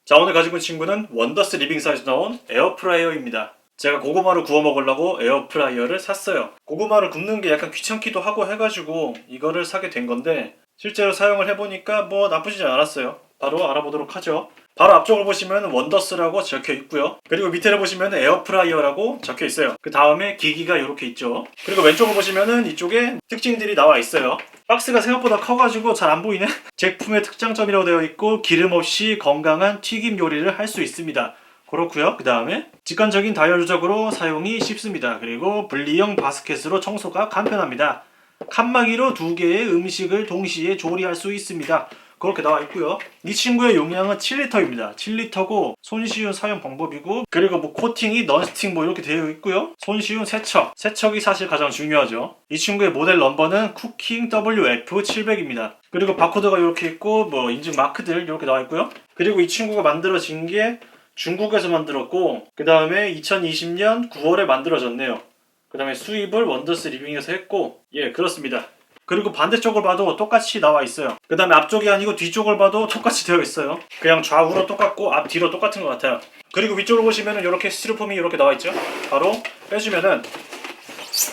자, 오늘 가지고 온 친구는 원더스 리빙사에서 나온 에어프라이어입니다. 제가 고구마를 구워 먹으려고 에어프라이어를 샀어요. 고구마를 굽는 게 약간 귀찮기도 하고 해가지고 이거를 사게 된 건데 실제로 사용을 해보니까 뭐 나쁘지 않았어요. 바로 알아보도록 하죠. 바로 앞쪽을 보시면 원더스라고 적혀 있고요. 그리고 밑에를 보시면 에어프라이어라고 적혀 있어요. 그 다음에 기기가 이렇게 있죠. 그리고 왼쪽을 보시면은 이쪽에 특징들이 나와 있어요. 박스가 생각보다 커가지고 잘 안 보이네. 제품의 특장점이라고 되어 있고 기름 없이 건강한 튀김 요리를 할 수 있습니다. 그렇고요. 그 다음에 직관적인 다이얼 조작으로 사용이 쉽습니다. 그리고 분리형 바스켓으로 청소가 간편합니다. 칸막이로 2개의 음식을 동시에 조리할 수 있습니다. 그렇게 나와 있고요. 이 친구의 용량은 7리터입니다. 7리터고 손쉬운 사용 방법이고, 그리고 뭐 코팅이 넌스틱 뭐 이렇게 되어 있고요. 손쉬운 세척이 사실 가장 중요하죠. 이 친구의 모델 넘버는 쿠킹 WF700입니다. 그리고 바코드가 이렇게 있고 뭐 인증 마크들 이렇게 나와 있고요. 그리고 이 친구가 만들어진 게 중국에서 만들었고, 그 다음에 2020년 9월에 만들어졌네요. 그 다음에 수입을 원더스 리빙에서 했고, 예, 그렇습니다. 그리고 반대쪽을 봐도 똑같이 나와 있어요. 그 다음에 앞쪽이 아니고 뒤쪽을 봐도 똑같이 되어 있어요. 그냥 좌우로 똑같고 앞뒤로 똑같은 것 같아요. 그리고 위쪽을 보시면은 이렇게 스티로폼이 이렇게 나와 있죠. 바로 빼주면은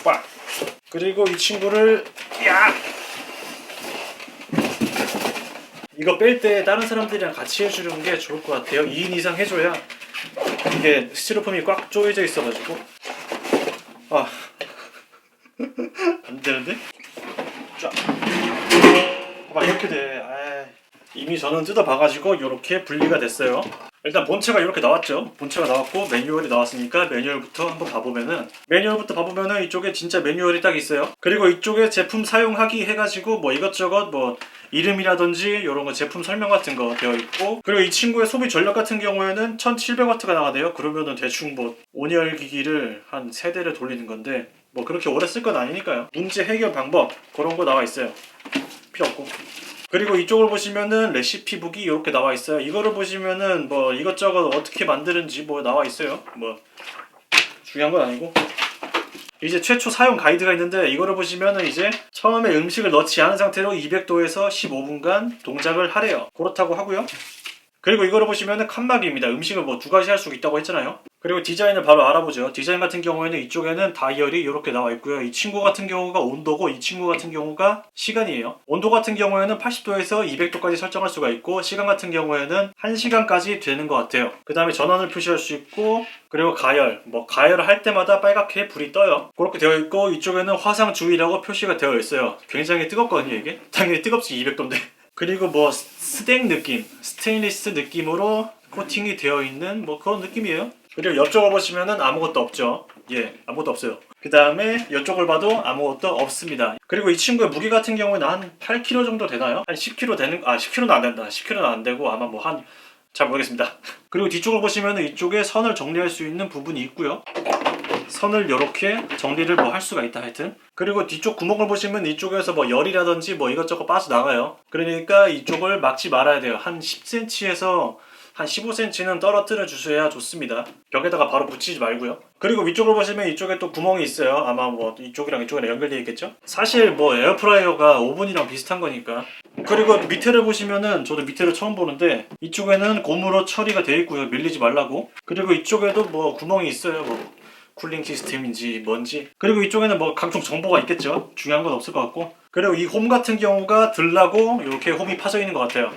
빡! 그리고 이 친구를 야! 이거 뺄 때 다른 사람들이랑 같이 해주는 게 좋을 것 같아요. 2인 이상 해줘야 이게 스티로폼이 꽉 조여져 있어가지고 안 되는데? 쫙. 봐봐, 이렇게 돼. 이미 저는 뜯어봐가지고 이렇게 분리가 됐어요. 일단 본체가 이렇게 나왔죠. 본체가 나왔고 매뉴얼이 나왔으니까 매뉴얼부터 한번 봐보면은 이쪽에 진짜 매뉴얼이 딱 있어요. 그리고 이쪽에 제품 사용하기 해가지고 뭐 이것저것 뭐 이름이라든지 이런 거 제품 설명 같은 거 되어 있고, 그리고 이 친구의 소비 전력 같은 경우에는 1700W가 나가네요. 그러면은 대충 뭐 온열 기기를 한 3대를 돌리는 건데 뭐 그렇게 오래 쓸 건 아니니까요. 문제 해결 방법 그런 거 나와 있어요. 필요 없고. 그리고 이쪽을 보시면은 레시피북이 이렇게 나와 있어요. 이거를 보시면은 뭐 이것저것 어떻게 만드는지 뭐 나와 있어요. 뭐 중요한 건 아니고, 이제 최초 사용 가이드가 있는데 이거를 보시면은 이제 처음에 음식을 넣지 않은 상태로 200도에서 15분간 동작을 하래요. 그렇다고 하고요. 그리고 이거를 보시면은 칸막이입니다. 음식을 뭐 2가지 할 수 있다고 했잖아요. 그리고 디자인을 바로 알아보죠. 디자인 같은 경우에는 이쪽에는 다이얼이 이렇게 나와 있고요. 이 친구 같은 경우가 온도고 이 친구 같은 경우가 시간이에요. 온도 같은 경우에는 80도에서 200도까지 설정할 수가 있고, 시간 같은 경우에는 1시간까지 되는 것 같아요. 그 다음에 전원을 표시할 수 있고, 그리고 가열, 가열을 할 때마다 빨갛게 불이 떠요. 그렇게 되어 있고, 이쪽에는 화상 주의라고 표시가 되어 있어요. 굉장히 뜨겁거든요, 이게. 당연히 뜨겁지, 200도인데. 그리고 뭐 스텐 느낌, 스테인리스 느낌으로 코팅이 되어 있는 뭐 그런 느낌이에요. 그리고 옆쪽을 보시면은 아무것도 없죠. 예, 아무것도 없어요. 그 다음에 이쪽을 봐도 아무것도 없습니다. 그리고 이 친구의 무게 같은 경우에는 한 8kg 정도 되나요? 한 10kg 되는, 10kg는 안 된다. 10kg는 안 되고 아마 뭐 잘 모르겠습니다. 그리고 뒤쪽을 보시면은 이쪽에 선을 정리할 수 있는 부분이 있고요. 선을 이렇게 정리를 뭐 할 수가 있다 하여튼. 그리고 뒤쪽 구멍을 보시면 이쪽에서 뭐 열이라든지 뭐 이것저것 빠져나가요. 그러니까 이쪽을 막지 말아야 돼요. 한 10cm에서 한 15cm는 떨어뜨려 주셔야 좋습니다. 벽에다가 바로 붙이지 말고요. 그리고 위쪽을 보시면 이쪽에 또 구멍이 있어요. 아마 뭐 이쪽이랑 이쪽이랑 연결되어 있겠죠? 사실 뭐 에어프라이어가 오븐이랑 비슷한 거니까. 그리고 밑에를 보시면은, 저도 밑에를 처음 보는데 이쪽에는 고무로 처리가 되어 있고요. 밀리지 말라고. 그리고 이쪽에도 뭐 구멍이 있어요. 뭐 쿨링 시스템인지 뭔지. 그리고 이쪽에는 뭐 각종 정보가 있겠죠. 중요한 건 없을 것 같고. 그리고 이 홈 같은 경우가 들라고 이렇게 홈이 파져 있는 것 같아요.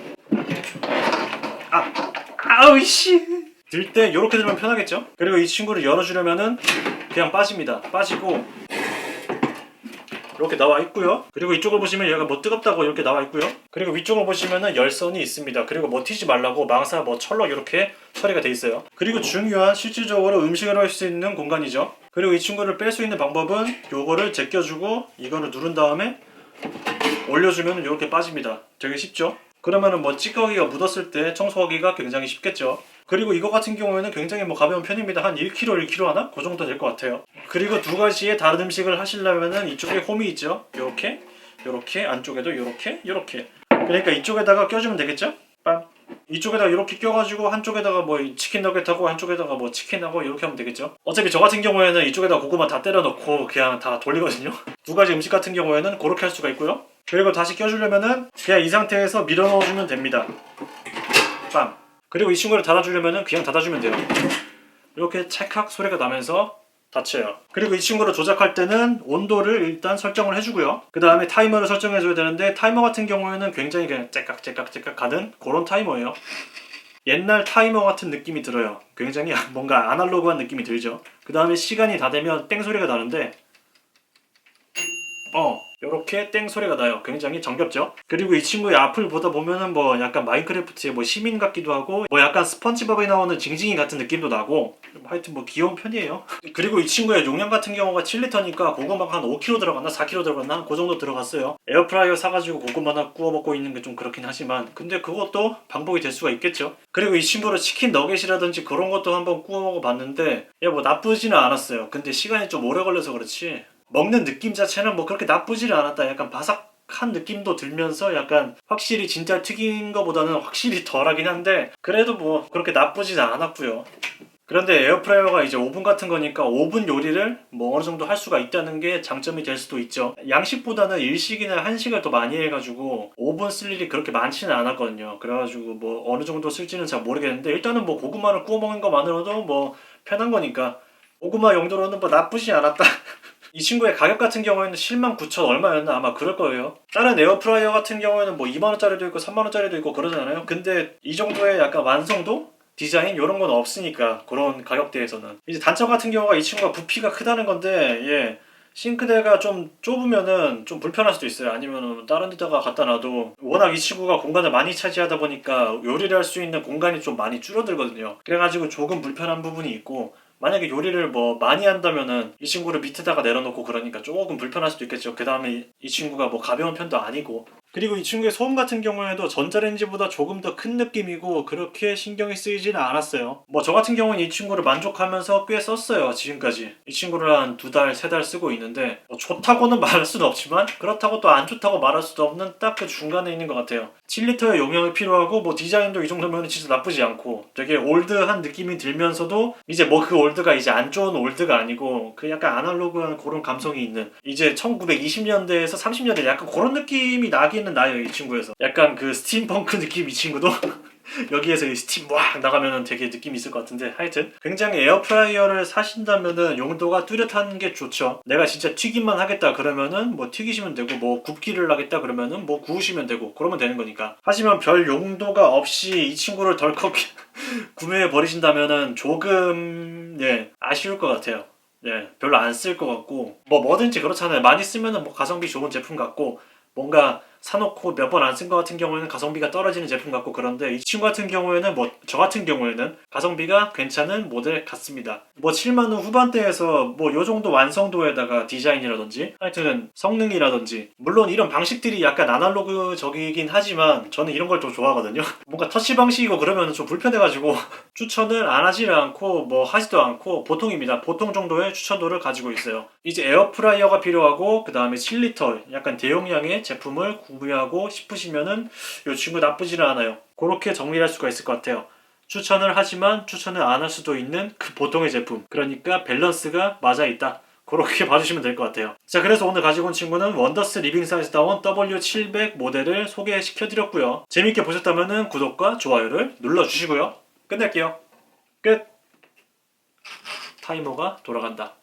아우씨, 들 때 이렇게 들면 편하겠죠. 그리고 이 친구를 열어주려면은 그냥 빠집니다. 빠지고 이렇게 나와 있고요. 그리고 이쪽을 보시면 얘가 뭐 뜨겁다고 이렇게 나와 있고요. 그리고 위쪽을 보시면은 열선이 있습니다. 그리고 뭐 튀지 말라고 망사 뭐 철로 이렇게 처리가 돼 있어요. 그리고 중요한, 실질적으로 음식을 할 수 있는 공간이죠. 그리고 이 친구를 뺄 수 있는 방법은 요거를 제껴주고 이거를 누른 다음에 올려주면 이렇게 빠집니다. 되게 쉽죠? 그러면은 뭐 찌꺼기가 묻었을 때 청소하기가 굉장히 쉽겠죠. 그리고 이거 같은 경우에는 굉장히 뭐 가벼운 편입니다. 한 1kg 하나? 그 정도 될 것 같아요. 그리고 2가지의 다른 음식을 하시려면은 이쪽에 홈이 있죠. 요렇게, 요렇게, 안쪽에도 요렇게, 요렇게. 그러니까 이쪽에다가 껴주면 되겠죠? 빵. 이쪽에다가 이렇게 껴가지고 한쪽에다가 뭐 치킨 너겟하고 한쪽에다가 뭐 치킨하고 이렇게 하면 되겠죠. 어차피 저 같은 경우에는 이쪽에다가 고구마 다 때려 넣고 그냥 다 돌리거든요. 2가지 음식 같은 경우에는 그렇게 할 수가 있고요. 그리고 다시 껴주려면은 그냥 이 상태에서 밀어 넣어주면 됩니다. 빵. 그리고 이 친구를 닫아주려면 그냥 닫아주면 돼요. 이렇게 찰칵 소리가 나면서 닫혀요. 그리고 이 친구를 조작할 때는 온도를 일단 설정을 해주고요. 그 다음에 타이머를 설정해줘야 되는데 타이머 같은 경우에는 굉장히 그냥 째깍째깍째깍 가는 그런 타이머예요. 옛날 타이머 같은 느낌이 들어요. 굉장히 뭔가 아날로그한 느낌이 들죠. 그 다음에 시간이 다 되면 땡 소리가 나는데 요렇게 땡 소리가 나요. 굉장히 정겹죠? 그리고 이 친구의 앞을 보다 보면은 뭐 약간 마인크래프트의 뭐 시민 같기도 하고 뭐 약간 스펀지밥에 나오는 징징이 같은 느낌도 나고 하여튼 뭐 귀여운 편이에요. 그리고 이 친구의 용량 같은 경우가 7리터니까 고구마가 한 5kg 들어갔나 4kg 들어갔나 그 정도 들어갔어요. 에어프라이어 사가지고 고구마 하나 구워 먹고 있는 게 좀 그렇긴 하지만 근데 그것도 방법이 될 수가 있겠죠. 그리고 이 친구로 치킨 너겟이라든지 그런 것도 한번 구워 먹어봤는데 뭐 나쁘지는 않았어요. 근데 시간이 좀 오래 걸려서 그렇지 먹는 느낌 자체는 뭐 그렇게 나쁘지는 않았다. 약간 바삭한 느낌도 들면서 약간 확실히 진짜 튀긴 거보다는 확실히 덜하긴 한데 그래도 뭐 그렇게 나쁘지는 않았고요. 그런데 에어프라이어가 이제 오븐 같은 거니까 오븐 요리를 뭐 어느 정도 할 수가 있다는 게 장점이 될 수도 있죠. 양식보다는 일식이나 한식을 더 많이 해가지고 오븐 쓸 일이 그렇게 많지는 않았거든요. 그래가지고 뭐 어느 정도 쓸지는 잘 모르겠는데 일단은 뭐 고구마를 구워 먹는 것만으로도 뭐 편한 거니까 고구마 용도로는 뭐 나쁘지 않았다. 이 친구의 가격 같은 경우에는 109,000 얼마였나 아마 그럴 거예요. 다른 에어프라이어 같은 경우에는 뭐 2만원짜리도 있고 3만원짜리도 있고 그러잖아요. 근데 이 정도의 약간 완성도? 디자인 이런 건 없으니까 그런 가격대에서는 이제 단점 같은 경우가 이 친구가 부피가 크다는 건데 싱크대가 좀 좁으면은 좀 불편할 수도 있어요. 아니면은 다른 데다가 갖다 놔도 워낙 이 친구가 공간을 많이 차지하다 보니까 요리를 할 수 있는 공간이 좀 많이 줄어들거든요. 그래가지고 조금 불편한 부분이 있고 만약에 요리를 뭐 많이 한다면은 이 친구를 밑에다가 내려놓고 그러니까 조금 불편할 수도 있겠죠. 그 다음에 이 친구가 뭐 가벼운 편도 아니고 그리고 이 친구의 소음 같은 경우에도 전자레인지보다 조금 더 큰 느낌이고 그렇게 신경이 쓰이지는 않았어요. 뭐 저 같은 경우는 이 친구를 만족하면서 꽤 썼어요. 지금까지 이 친구를 한 2달, 3달 쓰고 있는데 뭐 좋다고는 말할 수는 없지만 그렇다고 또 안 좋다고 말할 수도 없는 딱 그 중간에 있는 것 같아요. 7리터의 용량이 필요하고 뭐 디자인도 이 정도면 진짜 나쁘지 않고 되게 올드한 느낌이 들면서도 이제 뭐 그 올드가 이제 안 좋은 올드가 아니고 그 약간 아날로그한 그런 감성이 있는 이제 1920년대에서 30년대 약간 그런 느낌이 나기는 나요. 이 친구에서 약간 그 스팀펑크 느낌 이 친구도 여기에서 이 스팀 막 나가면은 되게 느낌이 있을 것 같은데 하여튼 굉장히 에어프라이어를 사신다면은 용도가 뚜렷한 게 좋죠. 내가 진짜 튀김만 하겠다 그러면은 뭐 튀기시면 되고 뭐 굽기를 하겠다 그러면은 뭐 구우시면 되고 그러면 되는 거니까. 하지만 별 용도가 없이 이 친구를 덜컥 구매해 버리신다면은 조금 아쉬울 것 같아요. 별로 안 쓸 것 같고 뭐 뭐든지 그렇잖아요. 많이 쓰면은 뭐 가성비 좋은 제품 같고 뭔가 사놓고 몇 번 안 쓴 것 같은 경우에는 가성비가 떨어지는 제품 같고 그런데 이 친구 같은 경우에는 뭐 저 같은 경우에는 가성비가 괜찮은 모델 같습니다. 뭐 7만원 후반대에서 뭐 요 정도 완성도에다가 디자인이라든지 하여튼 성능이라든지 물론 이런 방식들이 약간 아날로그적이긴 하지만 저는 이런 걸 좀 좋아하거든요. 뭔가 터치 방식이고 그러면 좀 불편해가지고 추천을 안 하지를 않고 뭐 하지도 않고 보통입니다. 보통 정도의 추천도를 가지고 있어요. 이제 에어프라이어가 필요하고 그 다음에 7리터 약간 대용량의 제품을 구매하고 싶으시면은 이 친구 나쁘지는 않아요. 그렇게 정리할 수가 있을 것 같아요. 추천을 하지만 추천을 안 할 수도 있는 그 보통의 제품. 그러니까 밸런스가 맞아 있다. 그렇게 봐주시면 될 것 같아요. 자, 그래서 오늘 가지고 온 친구는 원더스 리빙 사이즈 다운 W700 모델을 소개시켜드렸고요. 재밌게 보셨다면 구독과 좋아요를 눌러주시고요. 끝낼게요. 끝! 타이머가 돌아간다.